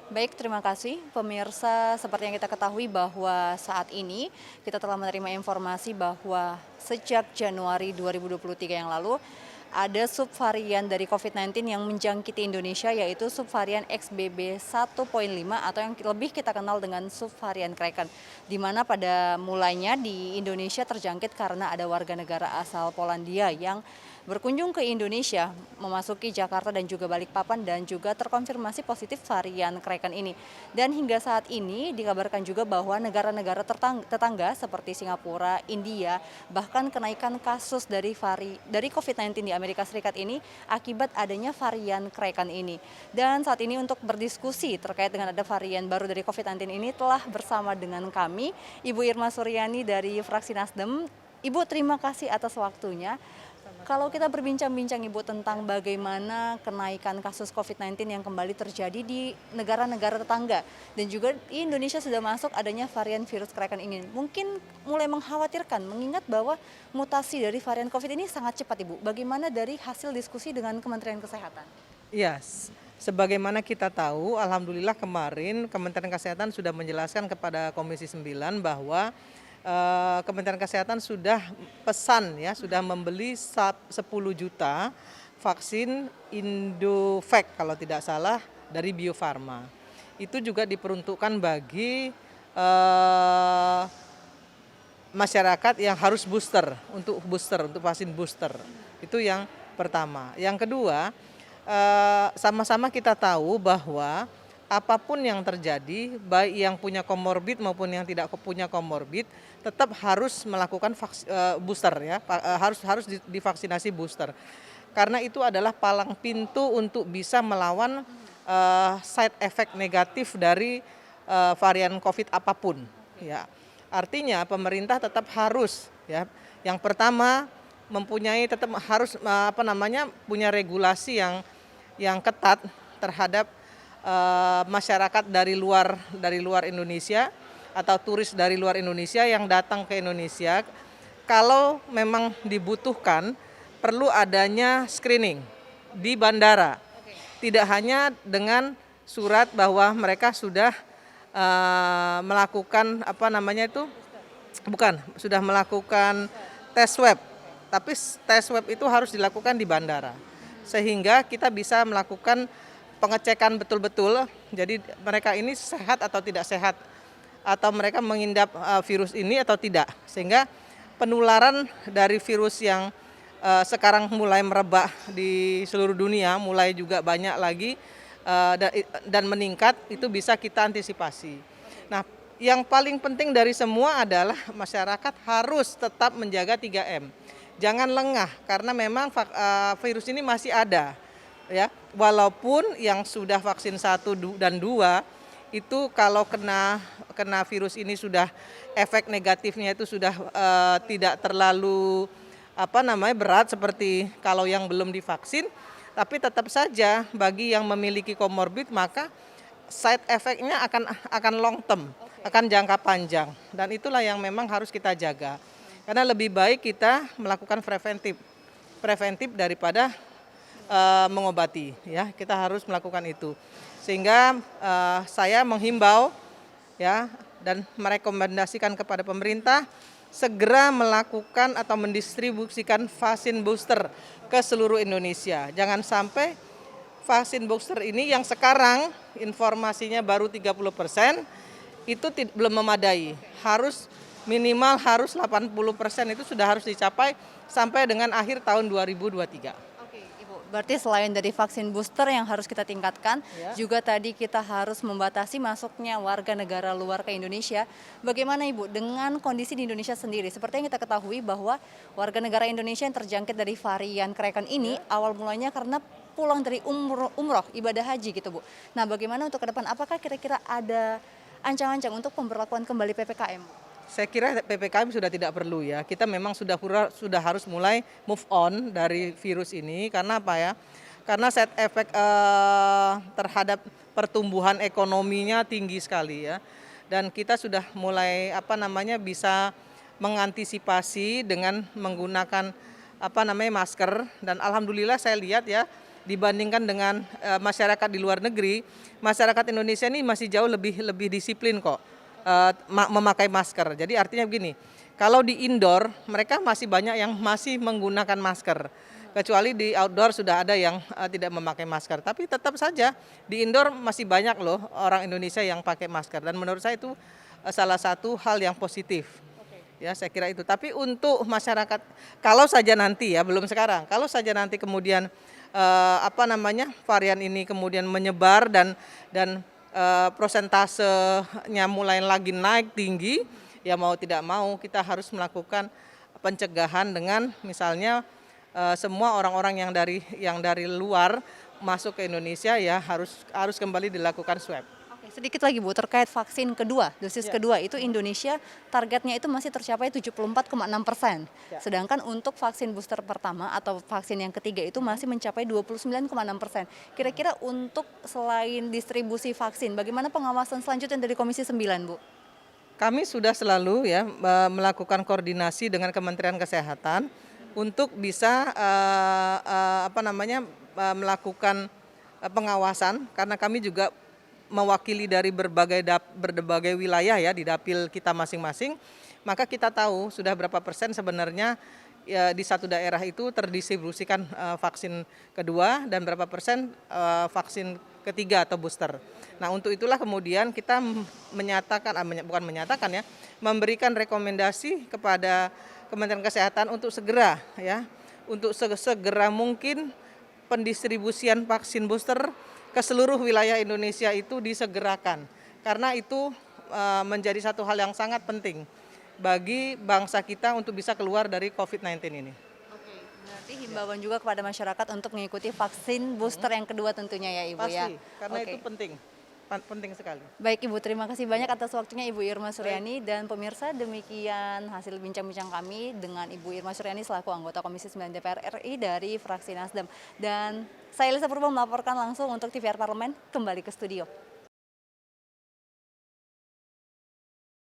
Baik, terima kasih pemirsa. Seperti yang kita ketahui bahwa saat ini kita telah menerima informasi bahwa sejak Januari 2023 yang lalu ada subvarian dari COVID-19 yang menjangkiti Indonesia yaitu subvarian XBB 1.5 atau yang lebih kita kenal dengan subvarian Kraken. Di mana pada mulanya di Indonesia terjangkit karena ada warga negara asal Polandia yang berkunjung ke Indonesia, memasuki Jakarta dan juga Balikpapan dan juga terkonfirmasi positif varian Kraken ini. Dan hingga saat ini dikabarkan juga bahwa negara-negara tetangga seperti Singapura, India, bahkan kenaikan kasus dari COVID-19 di Amerika Serikat ini akibat adanya varian Kraken ini. Dan saat ini untuk berdiskusi terkait dengan ada varian baru dari COVID-19 ini telah bersama dengan kami Ibu Irma Suryani dari fraksi Nasdem. Ibu, terima kasih atas waktunya. Kalau kita berbincang-bincang Ibu tentang bagaimana kenaikan kasus COVID-19 yang kembali terjadi di negara-negara tetangga dan juga di Indonesia sudah masuk adanya varian virus Kraken ini. Mungkin mulai mengkhawatirkan mengingat bahwa mutasi dari varian COVID ini sangat cepat Ibu. Bagaimana dari hasil diskusi dengan Kementerian Kesehatan? Iya, sebagaimana kita tahu, alhamdulillah kemarin Kementerian Kesehatan sudah menjelaskan kepada Komisi 9 bahwa Kementerian Kesehatan sudah pesan ya, sudah membeli 10 juta vaksin Indovac kalau tidak salah dari Bio Farma. Itu juga diperuntukkan bagi masyarakat yang harus untuk vaksin booster. Itu yang pertama. Yang kedua, sama-sama kita tahu bahwa apapun yang terjadi, baik yang punya komorbid maupun yang tidak punya komorbid, tetap harus melakukan booster ya, harus divaksinasi booster. Karena itu adalah palang pintu untuk bisa melawan side effect negatif dari varian COVID apapun. Ya, artinya pemerintah tetap harus ya, yang pertama tetap harus punya regulasi yang ketat terhadap masyarakat dari luar Indonesia atau turis dari luar Indonesia yang datang ke Indonesia. Kalau memang dibutuhkan, perlu adanya screening di bandara. Tidak hanya dengan surat bahwa mereka sudah melakukan sudah melakukan tes swab, tapi tes swab itu harus dilakukan di bandara. Sehingga kita bisa melakukan pengecekan betul-betul, jadi mereka ini sehat atau tidak sehat, atau mereka mengidap virus ini atau tidak. Sehingga penularan dari virus yang sekarang mulai merebak di seluruh dunia, mulai juga banyak lagi dan meningkat, itu bisa kita antisipasi. Nah, yang paling penting dari semua adalah masyarakat harus tetap menjaga 3M. Jangan lengah, karena memang virus ini masih ada. Ya, walaupun yang sudah vaksin 1 dan 2 itu kalau kena virus ini sudah efek negatifnya itu sudah tidak terlalu berat seperti kalau yang belum divaksin, tapi tetap saja bagi yang memiliki komorbid maka side effect-nya akan long term, akan jangka panjang, dan itulah yang memang harus kita jaga. Karena lebih baik kita melakukan preventif daripada mengobati ya, kita harus melakukan itu. Sehingga saya menghimbau ya dan merekomendasikan kepada pemerintah segera melakukan atau mendistribusikan vaksin booster ke seluruh Indonesia. Jangan sampai vaksin booster ini yang sekarang informasinya baru 30% itu belum memadai. Minimal harus 80% itu sudah harus dicapai sampai dengan akhir tahun 2023. Berarti selain dari vaksin booster yang harus kita tingkatkan, Ya. juga tadi kita harus membatasi masuknya warga negara luar ke Indonesia. Bagaimana Ibu dengan kondisi di Indonesia sendiri? Seperti yang kita ketahui bahwa warga negara Indonesia yang terjangkit dari varian Kraken ini awal mulanya karena pulang dari umroh, ibadah haji gitu Bu. Nah, bagaimana untuk ke depan? Apakah kira-kira ada ancang-ancang untuk pemberlakuan kembali PPKM? Saya kira PPKM sudah tidak perlu ya. Kita memang sudah harus mulai move on dari virus ini. Karena apa ya? Karena side effect terhadap pertumbuhan ekonominya tinggi sekali ya. Dan kita sudah mulai bisa mengantisipasi dengan menggunakan masker. Dan alhamdulillah saya lihat ya, dibandingkan dengan masyarakat di luar negeri, masyarakat Indonesia ini masih jauh lebih disiplin kok memakai masker. Jadi artinya begini, kalau di indoor mereka masih banyak yang masih menggunakan masker. Kecuali di outdoor sudah ada yang tidak memakai masker. Tapi tetap saja di indoor masih banyak loh orang Indonesia yang pakai masker. Dan menurut saya itu salah satu hal yang positif. Ya, saya kira itu. Tapi untuk masyarakat, kalau saja nanti ya, belum sekarang, kalau saja nanti kemudian varian ini kemudian menyebar dan prosentasenya mulai lagi naik tinggi, ya mau tidak mau kita harus melakukan pencegahan dengan misalnya semua orang-orang yang dari luar masuk ke Indonesia ya harus kembali dilakukan swab. Oke, sedikit lagi Bu, terkait vaksin kedua, dosis Ya. kedua itu Indonesia targetnya itu masih tercapai 74,6%. Ya. Sedangkan untuk vaksin booster pertama atau vaksin yang ketiga itu masih mencapai 29,6%. Kira-kira untuk selain distribusi vaksin, bagaimana pengawasan selanjutnya dari Komisi 9, Bu? Kami sudah selalu ya melakukan koordinasi dengan Kementerian Kesehatan untuk bisa melakukan pengawasan, karena kami juga mewakili dari berbagai wilayah ya di dapil kita masing-masing, maka kita tahu sudah berapa persen sebenarnya ya, di satu daerah itu terdistribusikan vaksin kedua dan berapa persen vaksin ketiga atau booster. Nah, untuk itulah kemudian kita memberikan rekomendasi kepada Kementerian Kesehatan untuk segera mungkin pendistribusian vaksin booster ke seluruh wilayah Indonesia itu disegerakan, karena itu menjadi satu hal yang sangat penting bagi bangsa kita untuk bisa keluar dari COVID-19 ini. Oke, berarti himbauan juga kepada masyarakat untuk mengikuti vaksin booster yang kedua tentunya ya Ibu ya. Pasti, karena Oke. itu penting sekali. Baik Ibu, terima kasih banyak atas waktunya Ibu Irma Suryani. Dan pemirsa, demikian hasil bincang-bincang kami dengan Ibu Irma Suryani selaku anggota Komisi 9 DPR RI dari fraksi Nasdem. Dan saya Elisa Purba melaporkan langsung untuk TVR Parlemen, kembali ke studio.